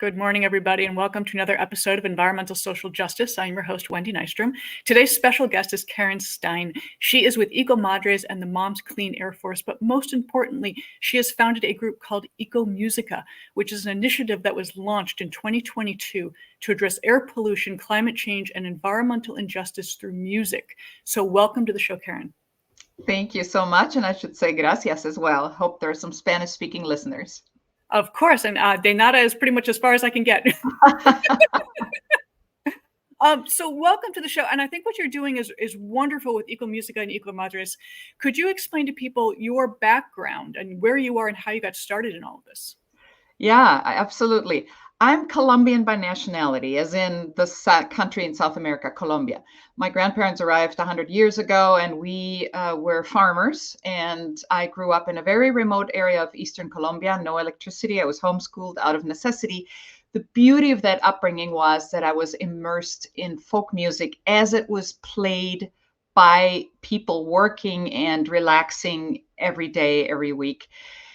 Good morning, everybody, and welcome to another episode of Environmental Social Justice. I'm your host, Wendy Nystrom. Today's special guest is Karin Stein. She is with 𝐄𝐜𝐨𝒏𝒈 and the Moms Clean Air Force, but most importantly, she has founded a group called EcoMusica, which is an initiative that was launched in 2022 to address air pollution, climate change, and environmental injustice through music. So welcome to the show, Karin. Thank you so much, and I should say gracias as well. Hope there are some Spanish-speaking listeners. Of course, and de nada is pretty much as far as I can get. So welcome to the show, and I think what you're doing is wonderful with EcoMusica and 𝐄𝐜𝐨𝒏𝒈. Could you explain to people your background and where you are and how you got started in all of this? Yeah, absolutely. I'm Colombian by nationality, as in the country in South America, Colombia. My grandparents arrived 100 years ago, and we were farmers. And I grew up in a very remote area of Eastern Colombia, no electricity. I was homeschooled out of necessity. The beauty of that upbringing was that I was immersed in folk music as it was played by people working and relaxing every day, every week.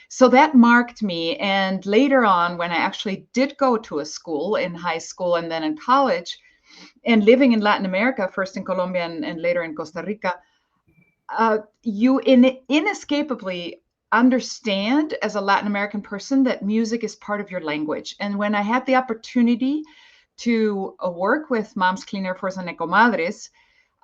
So that marked me. And later on, when I actually did go to a school in high school and then in college, and living in Latin America, first in Colombia and later in Costa Rica, you inescapably understand as a Latin American person that music is part of your language. And when I had the opportunity to work with Moms Clean Air Force and EcoMadres,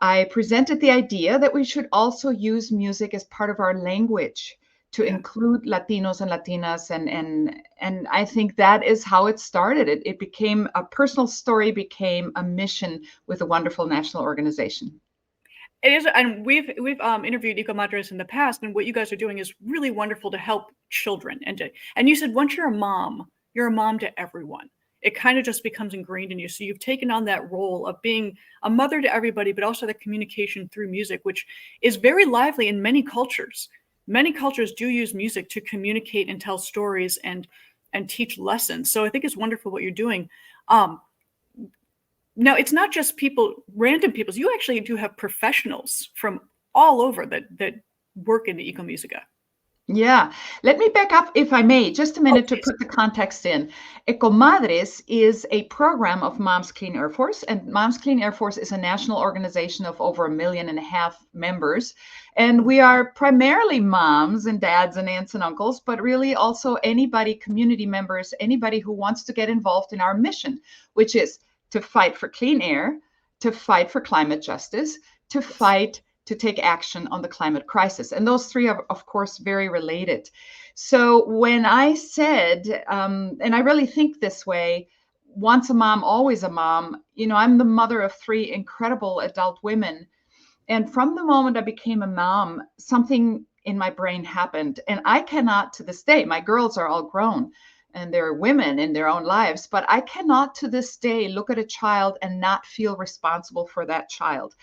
I presented the idea that we should also use music as part of our language to include Latinos and Latinas. And I think that is how it started. It became a personal story, became a mission with a wonderful national organization. It is, and we've interviewed 𝐄𝐜𝐴DRs in the past, and what you guys are doing is really wonderful to help children. And you said once you're a mom to everyone. It kind of just becomes ingrained in you. So you've taken on that role of being a mother to everybody, but also the communication through music, which is very lively in many cultures. Many cultures do use music to communicate and tell stories and teach lessons. So I think it's wonderful what you're doing. Now, it's not just random people. You actually do have professionals from all over that work in the EcoMusica. Yeah, let me back up, if I may, just a minute to put the context in. EcoMadres is a program of Moms Clean Air Force, and Moms Clean Air Force is a national organization of over 1.5 million members. And we are primarily moms and dads and aunts and uncles, but really also anybody, community members, anybody who wants to get involved in our mission, which is to fight for clean air, to fight for climate justice, to take action on the climate crisis. And those three are, of course, very related. So when I said, and I really think this way, once a mom, always a mom, I'm the mother of 3 incredible adult women. And from the moment I became a mom, something in my brain happened. And I cannot, to this day, my girls are all grown and they're women in their own lives, but I cannot to this day look at a child and not feel responsible for that child.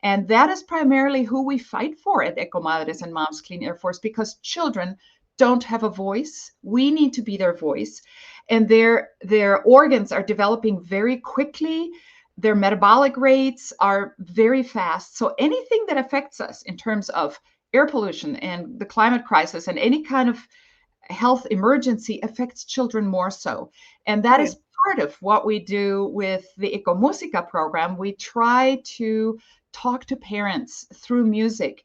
And that is primarily who we fight for at EcoMadres and Moms Clean Air Force, because children don't have a voice. We need to be their voice. And their organs are developing very quickly. Their metabolic rates are very fast. So anything that affects us in terms of air pollution and the climate crisis and any kind of health emergency affects children more so. And that is part of what we do with the EcoMusica program. We try to talk to parents through music,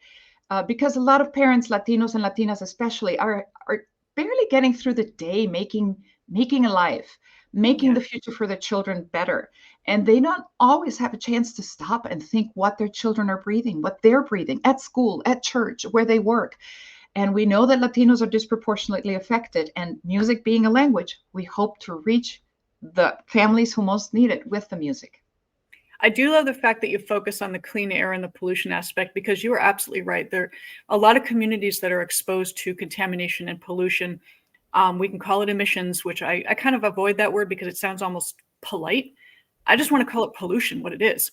because a lot of parents, Latinos and Latinas especially, are barely getting through the day, making a life, making the future for their children better. And they don't always have a chance to stop and think what their children are breathing, what they're breathing at school, at church, where they work. And we know that Latinos are disproportionately affected, and music being a language, we hope to reach the families who most need it with the music. I do love the fact that you focus on the clean air and the pollution aspect, because you are absolutely right. There are a lot of communities that are exposed to contamination and pollution. We can call it emissions, which I kind of avoid that word because it sounds almost polite. I just want to call it pollution, what it is.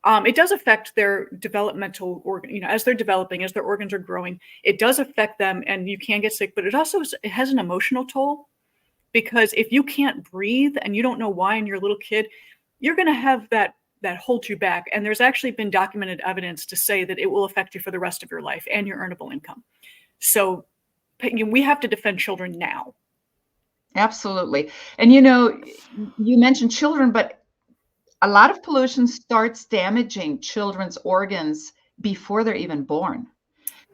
It does affect their developmental organ, as they're developing, as their organs are growing, it does affect them and you can get sick, but it has an emotional toll, because if you can't breathe and you don't know why and you're a little kid, you're going to have that holds you back. And there's actually been documented evidence to say that it will affect you for the rest of your life and your earnable income. So we have to defend children now. Absolutely. And you mentioned children, but a lot of pollution starts damaging children's organs before they're even born.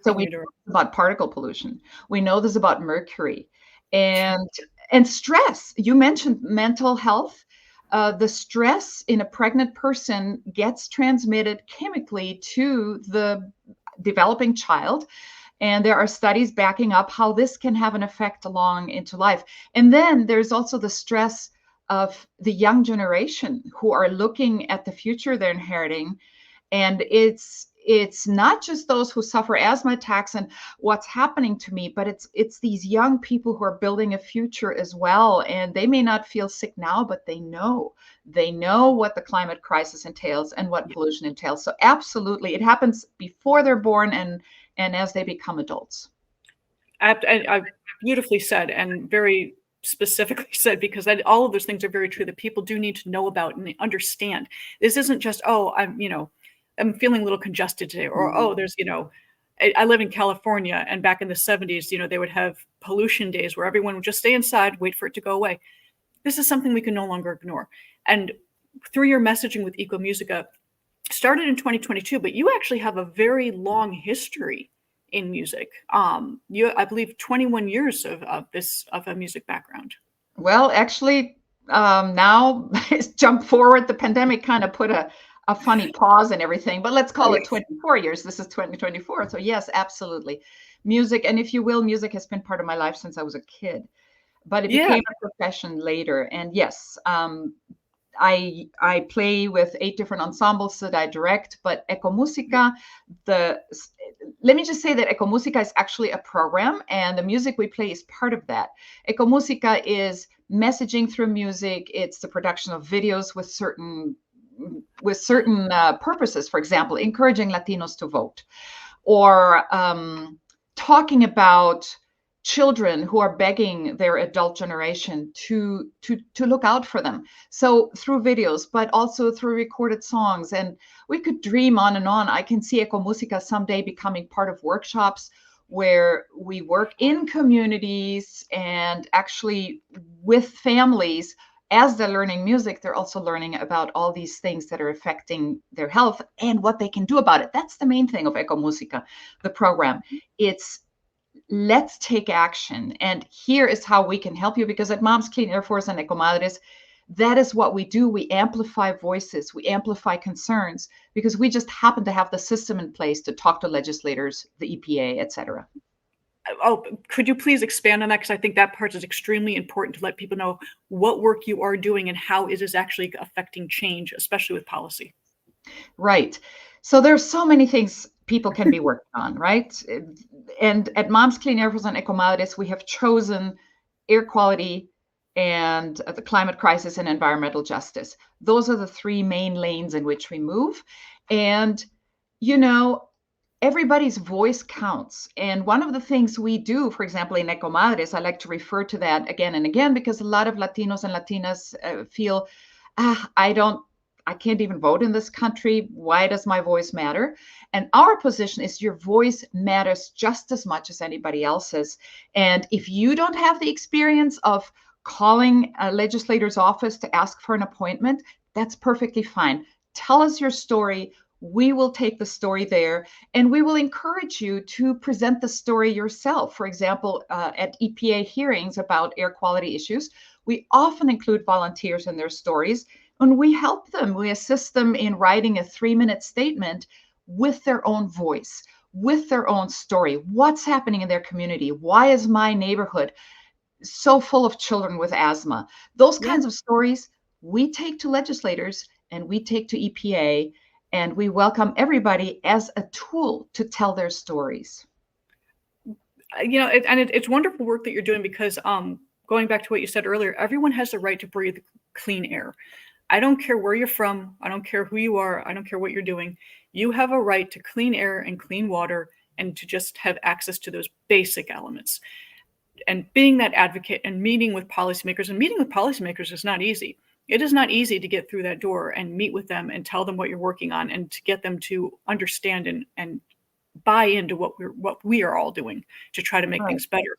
So we You're know about particle pollution. We know this about mercury and stress. You mentioned mental health. The stress in a pregnant person gets transmitted chemically to the developing child. And there are studies backing up how this can have an effect along into life. And then there's also the stress of the young generation who are looking at the future they're inheriting. And it's not just those who suffer asthma attacks and what's happening to me, but it's these young people who are building a future as well. And they may not feel sick now, but they know what the climate crisis entails and what pollution entails. So absolutely, it happens before they're born and as they become adults. I beautifully said, and very specifically said, because all of those things are very true that people do need to know about and understand. This isn't just, oh, I'm feeling a little congested today, or oh, there's, I live in California, and back in the 70s, they would have pollution days where everyone would just stay inside, wait for it to go away. This is something we can no longer ignore. And through your messaging with EcoMusica, started in 2022, but you actually have a very long history in music. I believe 21 years of a music background. Well, actually, now jump forward. The pandemic kind of put a funny pause and everything, but let's call it 24 years. This is 2024. So yes, absolutely. Music, and if you will, music has been part of my life since I was a kid, but it became a profession later. And yes, I play with 8 different ensembles that I direct, but EcoMusica, let me just say that EcoMusica is actually a program, and the music we play is part of that. EcoMusica is messaging through music. It's the production of videos with certain purposes. For example, encouraging Latinos to vote, or talking about children who are begging their adult generation to look out for them. So through videos, but also through recorded songs. And we could dream on and on. I can see EcoMusica someday becoming part of workshops where we work in communities and actually with families. As they're learning music, they're also learning about all these things that are affecting their health and what they can do about it. That's the main thing of EcoMusica, the program. It's let's take action. And here is how we can help you, because at Moms Clean Air Force and EcoMadres, that is what we do. We amplify voices, we amplify concerns, because we just happen to have the system in place to talk to legislators, the EPA, et cetera. Oh, could you please expand on that? Because I think that part is extremely important to let people know what work you are doing and how it is actually affecting change, especially with policy. Right. So there's so many things people can be working on, right? And at Moms Clean Air Force and EcoMadres, we have chosen air quality and the climate crisis and environmental justice. Those are the 3 main lanes in which we move. And, everybody's voice counts. And one of the things we do, for example, in EcoMadres, I like to refer to that again and again, because a lot of Latinos and Latinas feel, I can't even vote in this country. Why does my voice matter? And our position is your voice matters just as much as anybody else's. And if you don't have the experience of calling a legislator's office to ask for an appointment, that's perfectly fine. Tell us your story. We will take the story there, and we will encourage you to present the story yourself. For example, at EPA hearings about air quality issues, we often include volunteers in their stories, and we help them. We assist them in writing a 3-minute statement with their own voice, with their own story. What's happening in their community? Why is my neighborhood so full of children with asthma? Those kinds of stories we take to legislators and we take to EPA, and we welcome everybody as a tool to tell their stories. It's wonderful work that you're doing, because going back to what you said earlier, everyone has the right to breathe clean air. I don't care where you're from. I don't care who you are. I don't care what you're doing. You have a right to clean air and clean water, and to just have access to those basic elements. And being that advocate and meeting with policymakers is not easy. It is not easy to get through that door and meet with them and tell them what you're working on, and to get them to understand and buy into what we are all doing to try to make things better.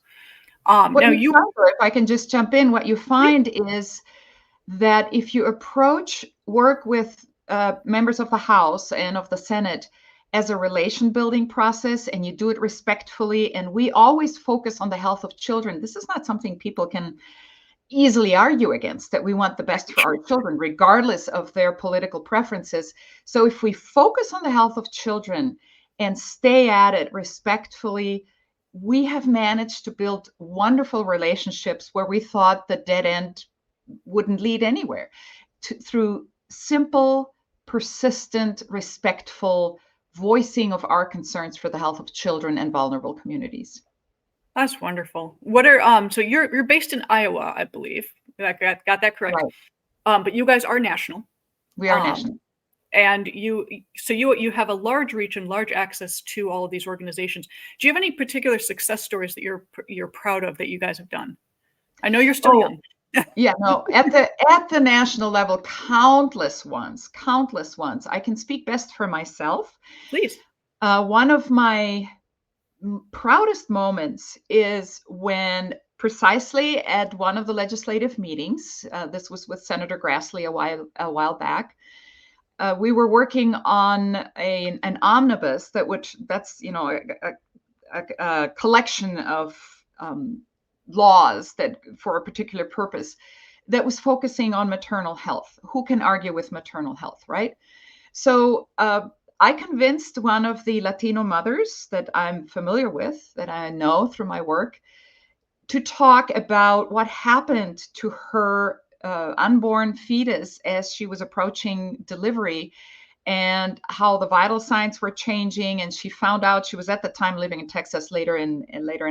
What Now you find, or if I can just jump in, what you find is that if you approach work with members of the House and of the Senate as a relation building process, and you do it respectfully, and we always focus on the health of children. This is not something people can easily argue against, that we want the best for our children, regardless of their political preferences. So if we focus on the health of children and stay at it respectfully, we have managed to build wonderful relationships where we thought the dead end wouldn't lead anywhere, through simple, persistent, respectful voicing of our concerns for the health of children and vulnerable communities. That's wonderful. What are so you're based in Iowa, I believe. I got that correct. Right. But you guys are national. We are national. And you have a large reach and large access to all of these organizations. Do you have any particular success stories that you're proud of that you guys have done? I know you're still young. Yeah, no, at the national level, countless ones. I can speak best for myself. Please. One of my proudest moments is when, precisely at one of the legislative meetings, this was with Senator Grassley a while back, we were working on an omnibus that's a collection of laws that for a particular purpose that was focusing on maternal health. Who can argue with maternal health, right? So I convinced one of the Latino mothers that I'm familiar with, that I know through my work, to talk about what happened to her unborn fetus as she was approaching delivery, and how the vital signs were changing. And she found out, she was at the time living in Texas, later in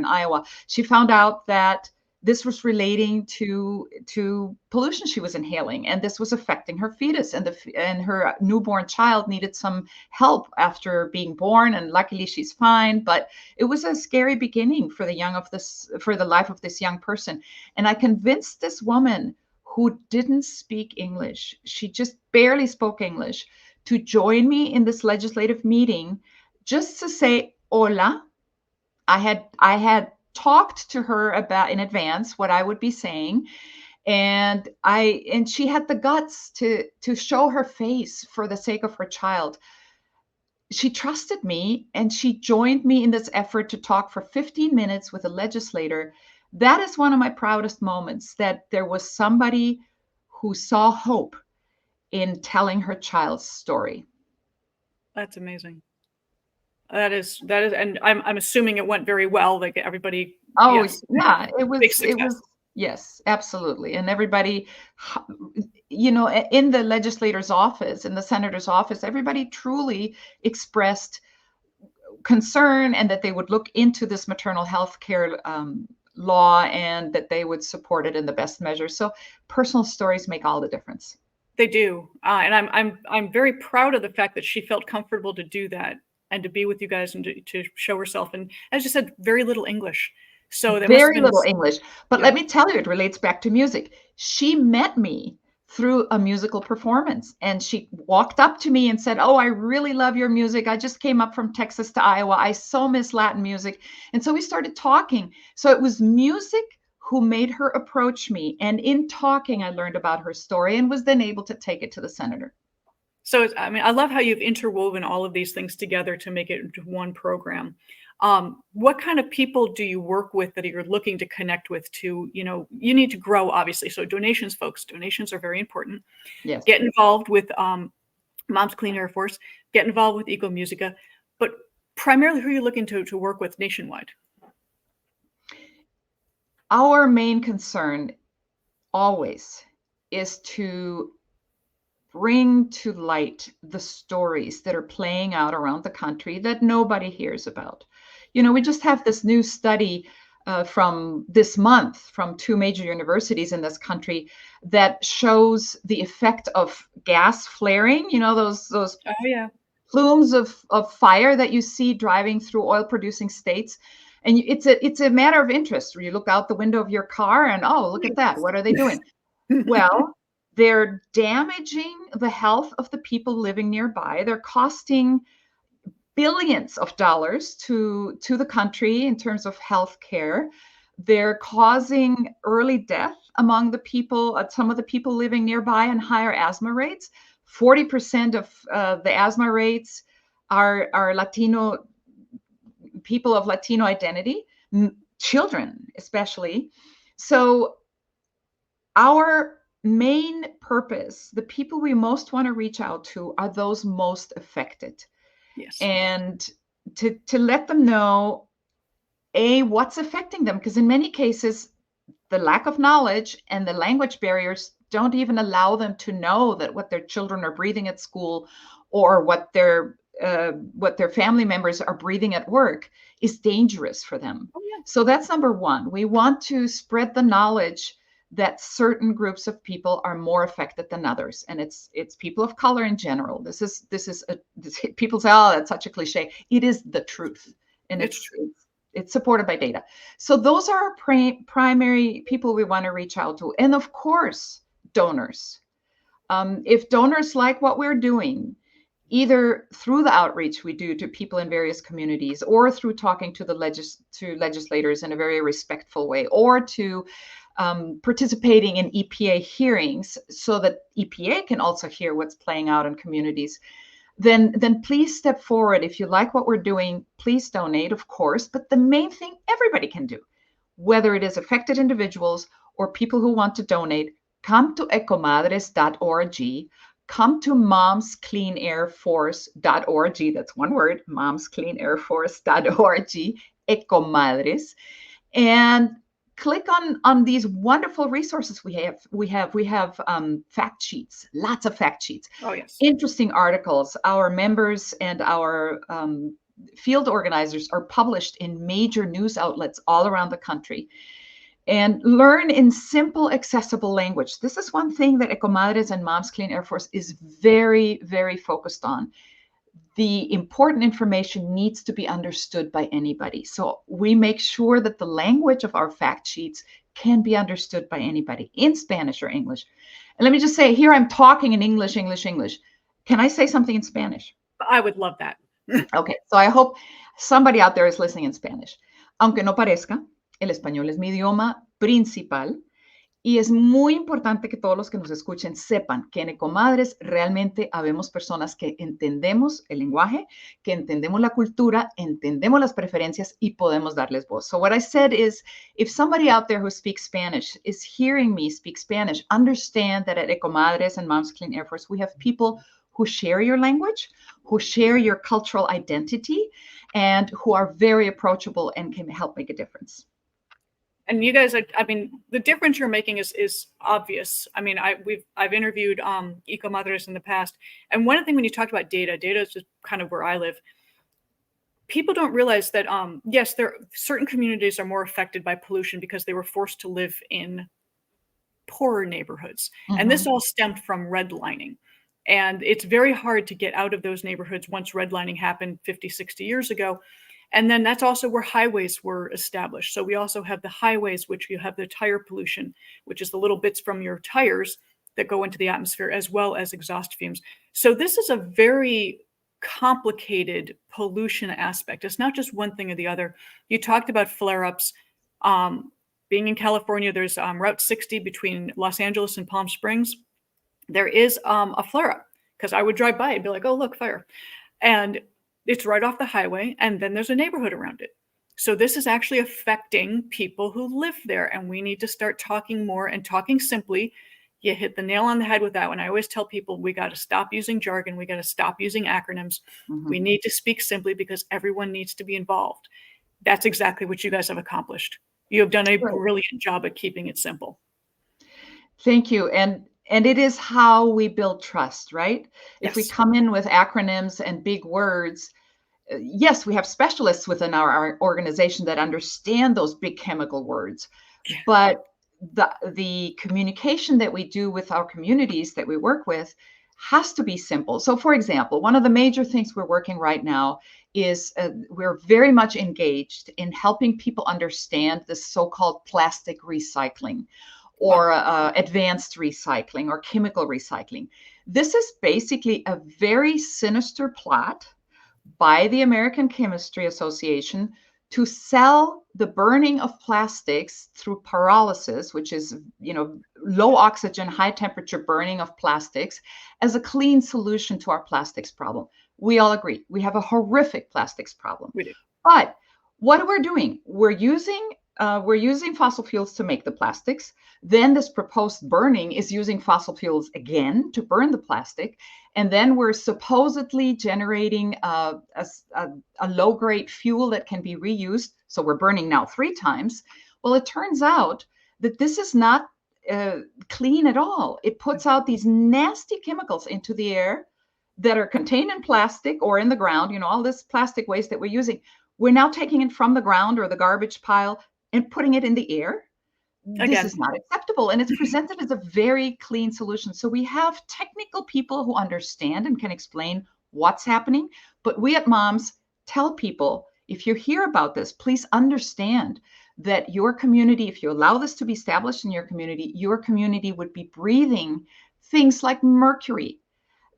Iowa. She found out that this was relating to pollution she was inhaling, and this was affecting her fetus, and her newborn child needed some help after being born, and luckily she's fine. But it was a scary beginning for the life of this young person. And I convinced this woman, who didn't speak English, she just barely spoke English, to join me in this legislative meeting, just to say hola. I had talked to her about in advance what I would be saying, and she had the guts to show her face for the sake of her child. She trusted me, and she joined me in this effort to talk for 15 minutes with a legislator. That is one of my proudest moments, that there was somebody who saw hope in telling her child's story. That's amazing. That is, and I'm assuming it went very well. Like everybody. Oh, yes. Yeah, it was. Yes, absolutely. And everybody, in the legislator's office, in the senator's office, everybody truly expressed concern, and that they would look into this maternal health care law, and that they would support it in the best measure. So personal stories make all the difference. They do. And I'm very proud of the fact that she felt comfortable to do that, and to be with you guys, and to show herself. And as you said, very little English. So very little English. But let me tell you, it relates back to music. She met me through a musical performance, and she walked up to me and said, "Oh, I really love your music. I just came up from Texas to Iowa. I so miss Latin music." And so we started talking. So it was music who made her approach me. And in talking, I learned about her story, and was then able to take it to the senator. So, I love how you've interwoven all of these things together to make it into one program. What kind of people do you work with that you're looking to connect with to, you need to grow, obviously. So donations, folks, donations are very important. Yes. Get involved with Moms Clean Air Force, get involved with EcoMusica, but primarily who are you looking to work with nationwide? Our main concern always is to bring to light the stories that are playing out around the country that nobody hears about. We just have this new study from this month from 2 major universities in this country that shows the effect of gas flaring, those Oh, yeah. plumes of fire that you see driving through oil producing states. And it's a matter of interest, where you look out the window of your car and, oh, look at that. What are they doing? Well, they're damaging the health of the people living nearby. They're costing billions of dollars to the country in terms of health care. They're causing early death among the people, some of the people living nearby, and higher asthma rates. 40% of the asthma rates are Latino people of Latino identity, children especially. So our main purpose, the people we most want to reach out to, are those most affected. Yes. And to let them know, what's affecting them, because in many cases, the lack of knowledge and the language barriers don't even allow them to know that what their children are breathing at school or what their family members are breathing at work is dangerous for them. Oh, yeah. So that's number one. We want to spread the knowledge that certain groups of people are more affected than others, and it's people of color in general. People say, "Oh, that's such a cliche." It is the truth, and it's supported by data. So those are our primary people we want to reach out to, and of course, donors. If donors like what we're doing, either through the outreach we do to people in various communities, or through talking to legislators in a very respectful way, or to participating in EPA hearings so that EPA can also hear what's playing out in communities, then please step forward. If you like what we're doing, please donate, of course. But the main thing everybody can do, whether it is affected individuals or people who want to donate, come to EcoMadres.org, come to momscleanairforce.org. That's one word, momscleanairforce.org, EcoMadres, and click on these wonderful resources we have. Fact sheets, lots of fact sheets. Oh, yes. Interesting articles. Our members and our field organizers are published in major news outlets all around the country. And learn in simple, accessible language. This is one thing that EcoMadres and Moms Clean Air Force is very, very focused on. The important information needs to be understood by anybody. So we make sure that the language of our fact sheets can be understood by anybody in Spanish or English. And let me just say, here I'm talking in English. Can I say something in Spanish? I would love that. Okay, so I hope somebody out there is listening in Spanish. Aunque no parezca, el español es mi idioma principal. Y es muy importante que todos los que nos escuchen sepan que en EcoMadres realmente habemos personas que entendemos el lenguaje, que entendemos la cultura, entendemos las preferencias y podemos darles voz. So what I said is, if somebody out there who speaks Spanish is hearing me speak Spanish, understand that at EcoMadres and Moms Clean Air Force, we have people who share your language, who share your cultural identity, and who are very approachable and can help make a difference. And you guys, I mean, the difference you're making is obvious. I mean, I've interviewed EcoMadres in the past, and one thing when you talked about data is just kind of where I live. People don't realize that yes, certain communities are more affected by pollution because they were forced to live in poorer neighborhoods, and this all stemmed from redlining. And it's very hard to get out of those neighborhoods once redlining happened 50, 60 years ago. And then that's also where highways were established. So we also have the highways, which you have the tire pollution, which is the little bits from your tires that go into the atmosphere, as well as exhaust fumes. So this is a very complicated pollution aspect. It's not just one thing or the other. You talked about flare-ups. Being in California, there's Route 60 between Los Angeles and Palm Springs. There is a flare-up, because I would drive by and be like, oh, look, fire. And it's right off the highway, and then there's a neighborhood around it. So this is actually affecting people who live there, and we need to start talking more and talking simply. You hit the nail on the head with that one. I always tell people we got to stop using jargon. We got to stop using acronyms. We need to speak simply because everyone needs to be involved. That's exactly what you guys have accomplished. You have done a brilliant job at keeping it simple. Thank you. And it is how we build trust, right? Yes. If we come in with acronyms and big words, yes, we have specialists within our organization that understand those big chemical words, but the communication that we do with our communities that we work with has to be simple. So for example, one of the major things we're working right now is we're very much engaged in helping people understand the so-called plastic recycling, or advanced recycling, or chemical recycling. This is basically a very sinister plot by the American Chemistry Association to sell the burning of plastics through pyrolysis, which is, low oxygen, high temperature burning of plastics, as a clean solution to our plastics problem. We all agree. We have a horrific plastics problem. We do. But what we're doing, we're using fossil fuels to make the plastics. Then this proposed burning is using fossil fuels again to burn the plastic. And then we're supposedly generating a low-grade fuel that can be reused. So we're burning now 3 times. Well, it turns out that this is not clean at all. It puts out these nasty chemicals into the air that are contained in plastic or in the ground. All this plastic waste that we're using, we're now taking it from the ground or the garbage pile and putting it in the air. Again. This is not acceptable. And it's presented as a very clean solution. So we have technical people who understand and can explain what's happening. But we at Moms tell people, if you hear about this, please understand that your community, if you allow this to be established in your community would be breathing things like mercury,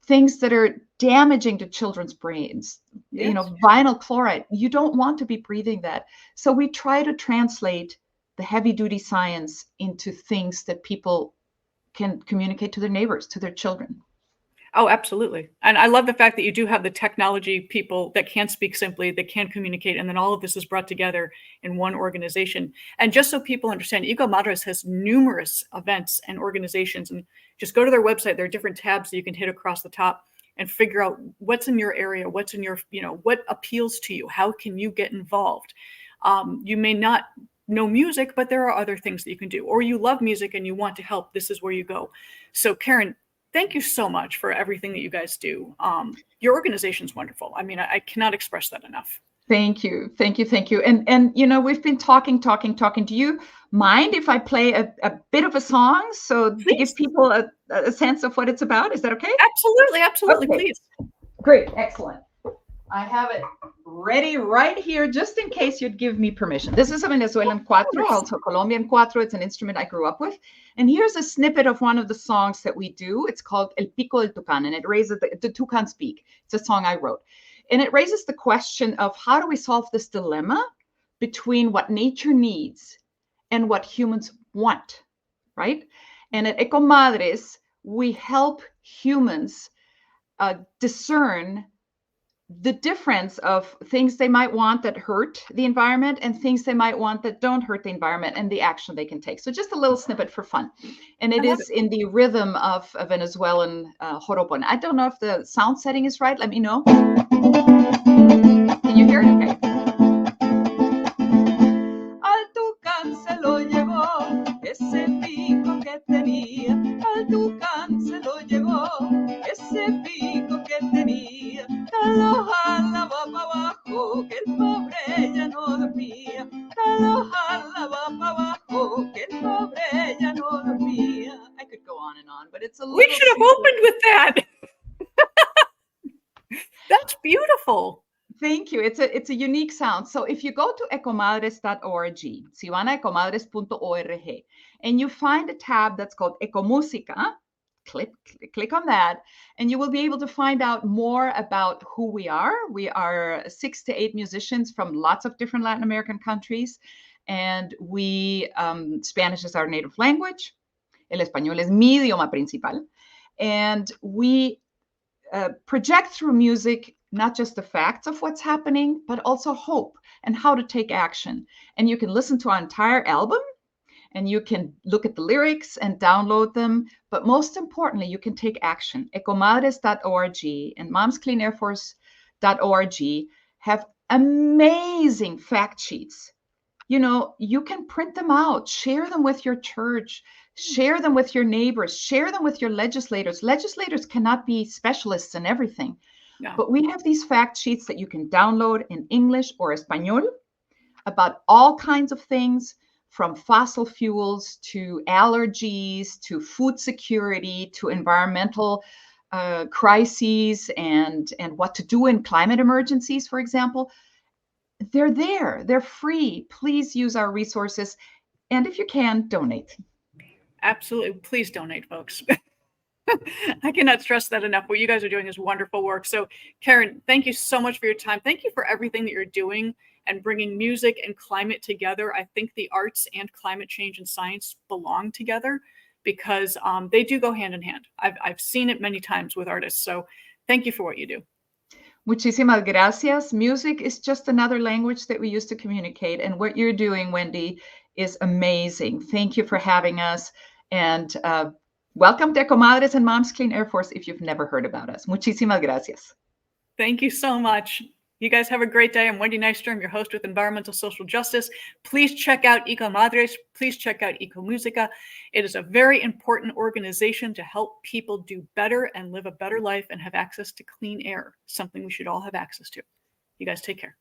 things that are damaging to children's brains, Yes. Vinyl chloride. You don't want to be breathing that. So we try to translate the heavy duty science into things that people can communicate to their neighbors, to their children. Oh, absolutely. And I love the fact that you do have the technology people that can speak simply, that can communicate, and then all of this is brought together in one organization. And just so people understand, 𝐄𝐜𝐶madres has numerous events and organizations, and just go to their website. There are different tabs that you can hit across the top and figure out what's in your area, what's in your, what appeals to you, how can you get involved. You may not know music, but there are other things that you can do, or you love music and you want to help. This is where you go. So Karin, thank you so much for everything that you guys do. Your organization's wonderful. I mean, I cannot express that enough. Thank you. And we've been talking. Do you mind if I play a bit of a song to give people a sense of what it's about? Is that okay? Absolutely. Okay. Please. Great. Excellent. I have it ready right here, just in case you'd give me permission. This is a Venezuelan cuatro, also Colombian cuatro. It's an instrument I grew up with. And here's a snippet of one of the songs that we do. It's called El Pico del Tucán, and it raises the toucans speak. It's a song I wrote. And it raises the question of how do we solve this dilemma between what nature needs and what humans want, right? And at EcoMadres, we help humans discern the difference of things they might want that hurt the environment and things they might want that don't hurt the environment, and the action they can take. So just a little snippet for fun. And it is in the rhythm of a Venezuelan joropo. I don't know if the sound setting is right. Let me know. Can you hear it? Okay. Al tucán se lo llevó ese pico que tenía. Al tucán se lo llevó ese pico que tenía. Lo jalaba para abajo, que el pobre ya no dormía. Lo jalaba para abajo, que el pobre ya no dormía. I could go on and on, but it's a little. We should have opened with that. That's beautiful. Thank you. It's a unique sound. So if you go to ecomadres.org, @ecomadres.org, and you find a tab that's called EcoMusica, click on that, and you will be able to find out more about who we are. We are 6 to 8 musicians from lots of different Latin American countries, and Spanish is our native language. El español es mi idioma principal, and we project through music not just the facts of what's happening, but also hope and how to take action. And you can listen to our entire album, and you can look at the lyrics and download them. But most importantly, you can take action. EcoMadres.org and MomsCleanAirForce.org have amazing fact sheets. You can print them out, share them with your church, share them with your neighbors, share them with your legislators. Legislators cannot be specialists in everything. No. But we have these fact sheets that you can download in English or Español about all kinds of things, from fossil fuels to allergies to food security to environmental crises and what to do in climate emergencies, for example. They're there. They're free. Please use our resources. And if you can, donate. Absolutely. Please donate, folks. I cannot stress that enough. What you guys are doing is wonderful work. So, Karin, thank you so much for your time. Thank you for everything that you're doing and bringing music and climate together. I think the arts and climate change and science belong together because they do go hand in hand. I've seen it many times with artists. So, thank you for what you do. Muchísimas gracias. Music is just another language that we use to communicate. And what you're doing, Wendy, is amazing. Thank you for having us. And welcome to Comadres and Moms Clean Air Force if you've never heard about us. Muchísimas gracias. Thank you so much. You guys have a great day. I'm Wendy Nystrom, your host with Environmental Social Justice. Please check out EcoMadres. Please check out EcoMusica. It is a very important organization to help people do better and live a better life and have access to clean air, something we should all have access to. You guys take care.